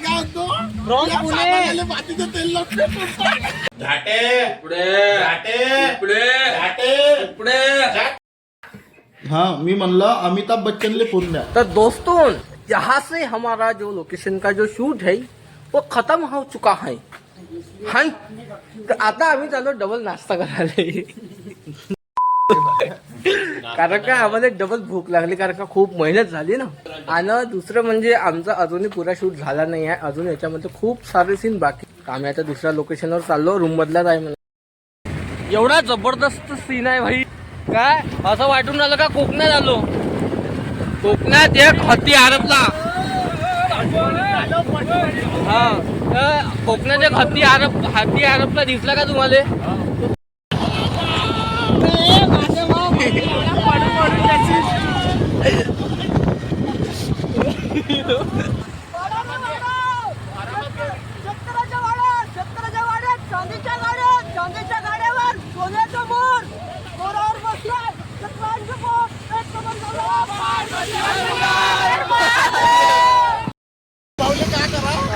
काय म्हणतो फ्रॉम पुणे मातीचं तेल झाटे पुढे झाटे पुढे झाटे पुढे. हाँ मैं म्हणलं अमिताभ बच्चन ले फोन द्या. तो दोस्तों यहाँ से हमारा जो लोकेशन का जो शूट है वो खत्म हो चुका है. हाँ तर आता आम्ही चाललो डबल नाश्ता करायला. कारण का आम्हाला डबल भूक लागली कारण का खूप मेहनत झाली ना. आणि दुसरं म्हणजे आमचा अजूनही पुरा शूट झाला नाही आहे. अजून याच्यामध्ये खूप सारे सीन बाकी. आम्ही आता दुसऱ्या लोकेशनवर चाललो. रूम मधलाच आहे मला. एवढा जबरदस्त सीन आहे भाई. काय असं वाटून राहिलं का कोकणात आलो. कोकणात एक हत्ती आरबला. हा कोकणात एक हत्ती आरबला दिसला का तुम्हाला.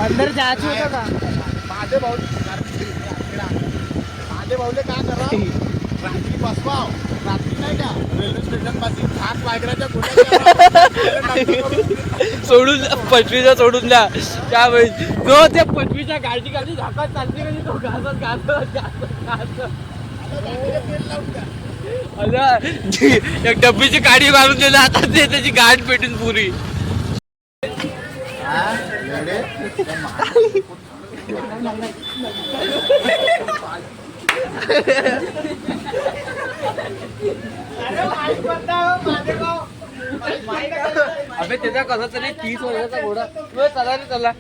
अंदर जायचं होतं का माझे भाऊले काय करा रात्री बसवाव. रात्री नाही का रेल्वे स्टेशन पाशी 7 वाजण्याच्या सोडून पटवीचा सोडून द्या. त्यावेळी जो त्या पटवीच्या गाडी खाली झाकत चालते का तो एक डब्बीची गाडी मारून दिली. आता ते त्याची गाठ पेटून पुरी. अबे त्याचा कसा तरी 30 वर्षाचा घोडा चला रे चला.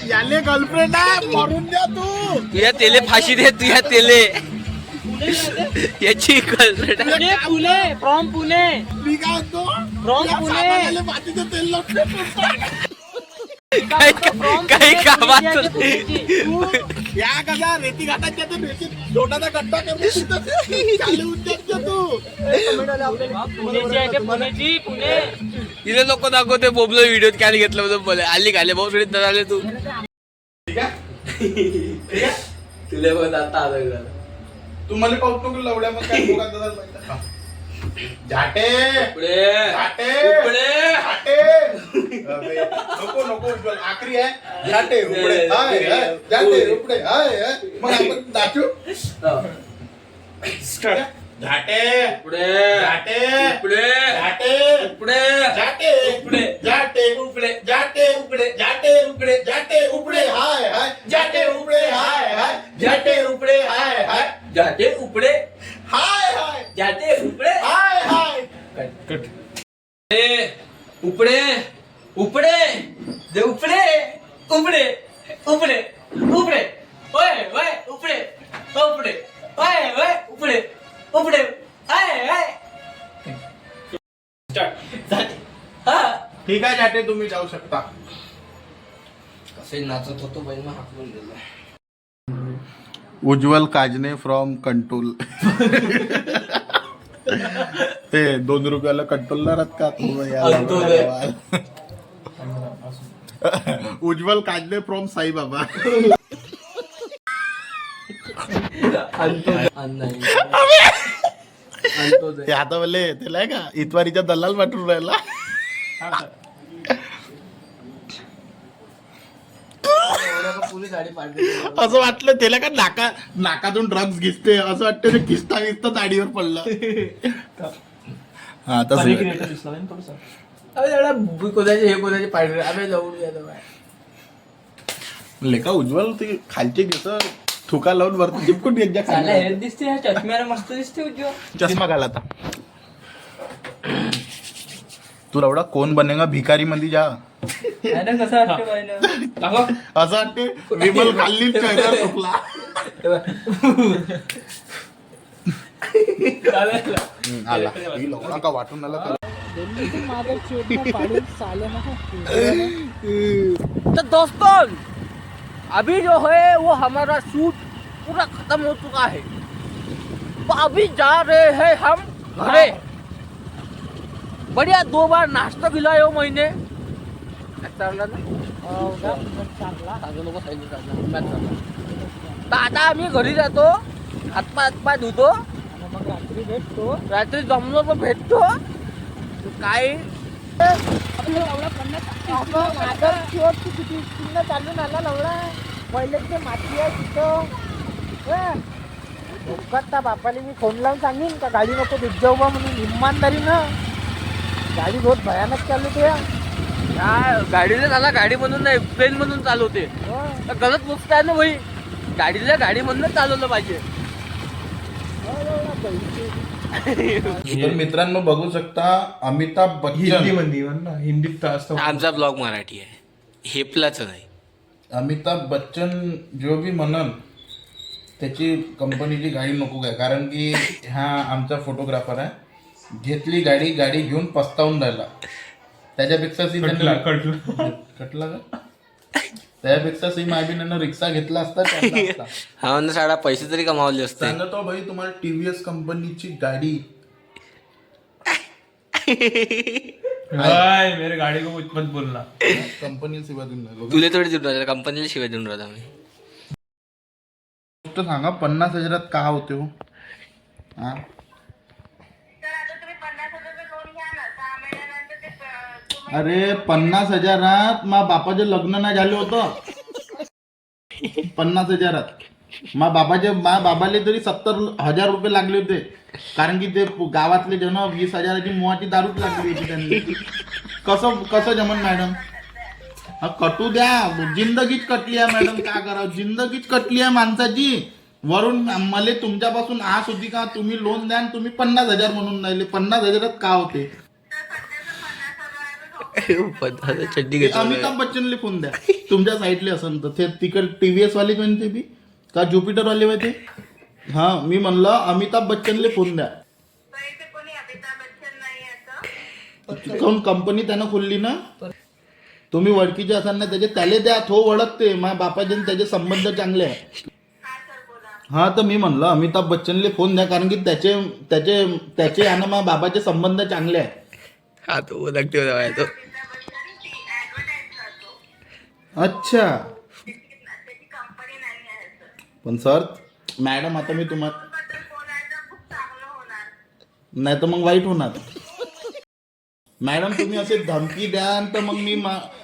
याले गर्लफ्रेंड आहे मरून द्या तू. तुझ्या तेले फाशी दे. तुझ्या तेले याची गर्लफ्रेंड आहे. पुणे फ्रॉम पुणे. मी काय म्हणतो फ्रॉम पुणे. मातीचं तेल काही कामात या कसा रेती घाटाच्या छोटासा गड्डा करून तू तिथे लोक दाखवते बोबलो व्हिडिओ काय घेतलं होतं बोले आली खाले भाऊ सोडीत झाले तू. तुला बघ आता आलं तू मला पाहतो की लवड्या मग काय झाटे पुढे झाटे पुढे झाटे नको नको उज्ज्वल आखरी आहे. झाटे उपडे हाय हाय झाटे उपडे हाय हाय मग आपण नाचू. झाटे पुढे झाटे पुढे झाटे पुढे झाटे उपडे झाटे उपडे झाटे उपडे झाटे उपडे झाटे उपडे हाय हाय झाटे उपडे हाय हाय झाटे उपडे हाय हाय जाते उपडे हाय हाय जाते उपडे हाय हाय. उपडे उपडे जे उपडे उपडे उपडे उपडे ओय ओय उपडे उपडे ओय ओय उपडे उपडे आय आय. हा ठीक आहे झाटे तुम्ही जाऊ शकता. कसे नाचत होतो बाई मग हाकलून दिलं. उज्ज्वल काजने फ्रॉम कंट्रोल. ते 2 रुपयाला कंट्रोल का उज्ज्वल काजने फ्रॉम साईबाबा. ते आता बोले त्याला का इतवारीच्या दलाल वाटून राहिला. असं वाटलं त्याला का नाकातून ड्रग्स घिसते असं वाटतं ते किस्ता विस्ता दाढीवर पडलं. हा तसं कोणाचे हे कोणाचे पाडले आम्ही जाऊन लेका उज्ज्वल ते खालचे केस थुका लावून वरती चिपकून दिसते चष्म्याला मस्त दिसते उज्ज्वल. चष्मा घाल आता. तू एवढा कोण बनेगा भिकारी मध्ये जा. कसं असं वाटते विमल खाल्ली चेहरा चुकला. आला लोकांना का वाटून आला. तो दोस्तों अभी जो है वो हमारा शूट पूरा खत्म हो चुका है. अभी जा रहे हैं हम घरे. बढ़िया 2 बार नाश्ता खिलाए हो मैंने. चांगला ना सांगू नको सांगितलं चांगला. तर आता आम्ही घरी जातो, हातपाय धुतो, मग रात्री भेटतो. रात्री जमलो तर भेटतो. काय चालून आला लवडा. पहिले ते माती आहे तिथं. त्या बापाला मी फोन लावून सांगेन का गाडी नको देत जाऊ बा म्हणून. इमानदारी ना गाडी बहुत भयानक चालवते. या गाडीला झाला गाडी म्हणून नाही, प्लेन म्हणून चालवते. गलत गोष्ट आहे ना भाई. गाडीला गाडी म्हणून चालवलं पाहिजे. तर मित्रांनो बघू शकता अमिताभ बच्चन. हिंदीत असतं. आमचा ब्लॉग मराठी आहे, हेपलाच नाही. अमिताभ बच्चन जो भी म्हणन त्याची कंपनीची गाडी नको काय, कारण की हा आमचा फोटोग्राफर आहे. घेतली गाडी घेऊन पस्तावून राहिला. त्याच्यापेक्षा कटला का त्यापेक्षा सी मायबीनं रिक्षा घेतला असता. हा म्हणजे साडा पैसे तरी कमावले असते. सांगतो भाई तुम्हाला टीव्हीएस कंपनीची गाडी. मेरे गाडी को कुछ मत बोलना. कंपनी शिवाय देऊन राहिलो. तुला थोडी देऊन राहिला, कंपनीला शिवाय देऊन राहिला मी. गोष्ट सांगा 50,000 का होते हो? हा अरे 50,000 मा बापाचे लग्न नाही झाले होतं. 50,000 मा बाबाले तरी 70,000 रुपये लागले होते, कारण की ते गावातले जण 20,000ची मोहाची दारूच लागली होती त्यांनी. कसं जमन मॅडम? कटू द्या. जिंदगीच कटली आहे मॅडम, काय करावं. जिंदगीच कटली आहे माणसाची. वरून मला तुमच्यापासून आस होती का तुम्ही लोन द्या, तुम्ही 50,000 म्हणून राहिले. 50,000 का होते? चड्डी घेतो. अमिताभ बच्चनले फोन द्या तुमच्या साईडले असेल तर. ते तिकडे टीव्हीएस वाले कोणते बी का ज्युपिटर वाले होते. हा मी म्हणलं अमिताभ बच्चनले फोन द्या. कोण कंपनी त्यानं खोलली ना, तुम्ही ओळखीचे असाल ना त्याले द्या. तो ओळखते माझ्या बापाचे त्याचे संबंध चांगले आहे. हा तर मी म्हणलं अमिताभ बच्चनले फोन द्या, कारण की त्याचे आणि माझ्या बाबाचे संबंध चांगले आहे. हा तो ओळखते तो. अच्छा पण सर मॅडम आता मी तुम्हाला नाही तर मग वाईट होणार. मॅडम तुम्ही असे धमकी द्या तर मग मी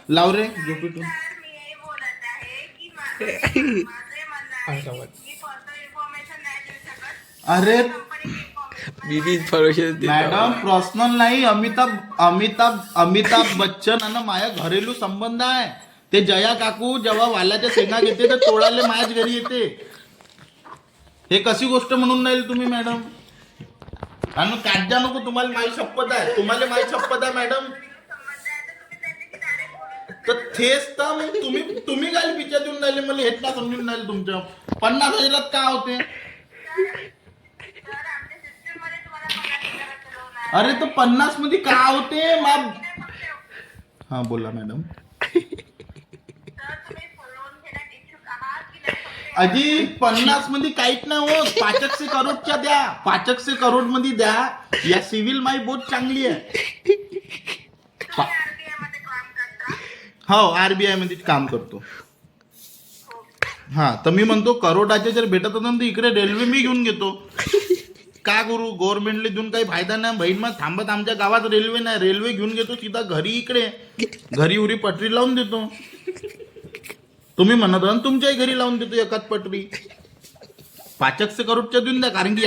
लाव रे झोपेतून. अरे बीबी इन्फॉर्मेशन मॅडम पर्सनल नाही. अमिताभ बच्चन आणि माझ्या घरेलू संबंध आहे. ते जया काकू जेव्हा वाल्याच्या शेंगा घेते तर तोडाले माझ्याच घरी येते. हे कशी गोष्ट म्हणून राहील तुम्ही मॅडम? आणि काढजा नको. तुम्हाला माझी शपथ आहे, तुम्हाला माझी शपथ आहे मॅडम. तर तेच तर मग तुम्ही काय पिक्चर देऊन राहिले मला हेच ना समजून राहिले. तुमच्या 50,000 का होते? अरे तो 50 मध्ये का होते? हा बोला मॅडम. अजी 50 मध्ये काहीच नाही होत. 500 करोडच्या द्या. 500 करोड मध्ये द्या. या सिव्हिल माई बहुत चांगली आहे. हो आरबीआय मध्ये काम करतो. हा तर मी म्हणतो करोडाचे जर भेटत असेल तर इकडे रेल्वे मी घेऊन घेतो. का करू? गव्हर्नमेंटला देऊन काही फायदा नाही. बहीण मग थांबत आमच्या गावात रेल्वे नाही. रेल्वे घेऊन घेतो सीधा घरी. इकडे घरी उरी पटरी लावून देतो. तुम्ही म्हणत ना तुमच्याही घरी लावून देतो एकाच पटरी. 500 करोडच्या देऊन द्या, कारण की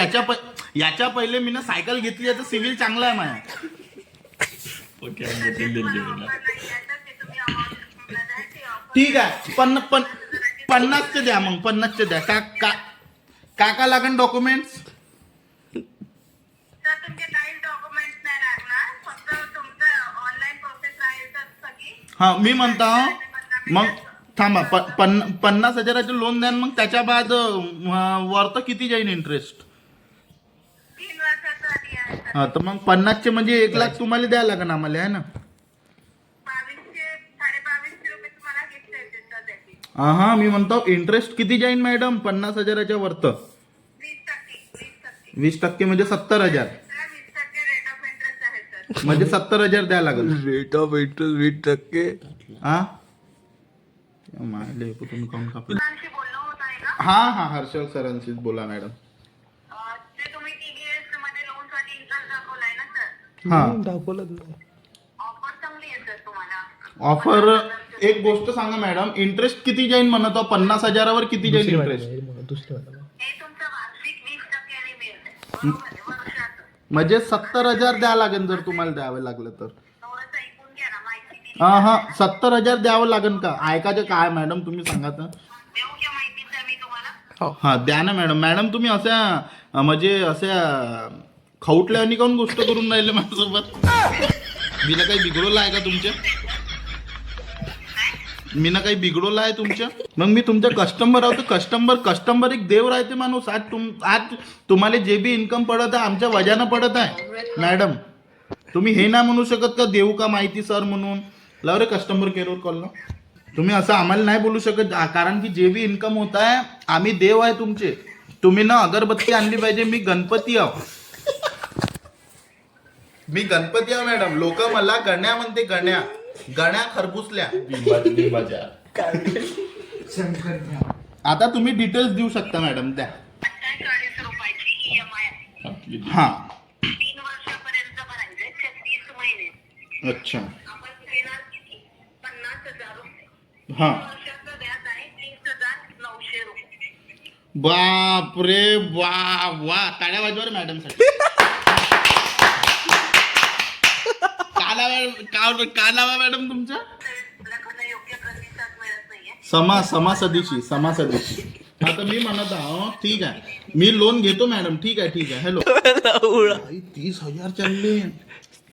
याच्या पहिले मी ना सायकल घेतली आहे तर सिव्हिल चांगला आहे माझ्या. ठीक आहे 50चे द्या. मग 50चे द्या. का लागेल डॉक्युमेंट्स? हा मी म्हणता मग थांबा 50,000 लोन द्या. मग त्याच्या बाद वरत किती जाईल इंटरेस्ट? हा तर मग 50चे म्हणजे 1,00,000 तुम्हाला द्यायला लागेल आम्हाला आहे ना. हा मी म्हणतो इंटरेस्ट किती जाईल मॅडम 50,000 वरत? 20% म्हणजे 70,000. म्हणजे 70,000 द्यायला लागेल. Rate of interest 20%. हा मायले तुम्ही काऊन कापलं? हा हा हर्षल सरांशीच बोला मॅडम. हा ऑफर एक गोष्ट सांगा मॅडम, इंटरेस्ट किती जाईन म्हणतो? 50,000वर किती जाईन इंटरेस्ट? म्हणजे 70,000 द्यावं लागेल जर तुम्हाला द्यावं लागलं तर. हा हा 70,000 द्यावं लागेल का? ऐकायचं काय मॅडम तुम्ही सांगा तर. हा द्या ना मॅडम. मॅडम तुम्ही अशा म्हणजे अशा खवटल्यावानी काऊन गोष्ट करून राहिले माझ्यासोबत? मीनं काही बिघडवलं आहे का तुमच्या? मीनं काही बिघडवलं आहे तुमच्या? मग मी तुमच्या कस्टमर आहोत. कस्टमर एक देव राहते माणूस. आज तुम्हाला जे बी इन्कम पडत आहे आमच्या वजानं पडत आहे मॅडम. तुम्ही हे नाही म्हणू शकत का देऊ का माहिती सर म्हणून. लाव रे कस्टमर केअरवर कॉल ना. तुम्ही असं आम्हाला नाही बोलू शकत, कारण की जे बी इन्कम होत आहे आम्ही देव आहे तुमचे. तुम्ही ना अगरबत्ती आणली पाहिजे. मी गणपती आहो. मी गणपती आहो मॅडम. लोक मला गण्या म्हणते. गण्या खरबुसल्या. आता तुम्ही डिटेल्स देऊ शकता मॅडम द्या. हा अच्छा हा बाप रे वा वा. टाळ्या वाजवा रे मॅडम साठी. का नावा मॅडम तुमच्या? समासदीशी. आता मी म्हणत आहो ठीक आहे मी लोन घेतो मॅडम. ठीक आहे. हॅलो 30,000 चालले.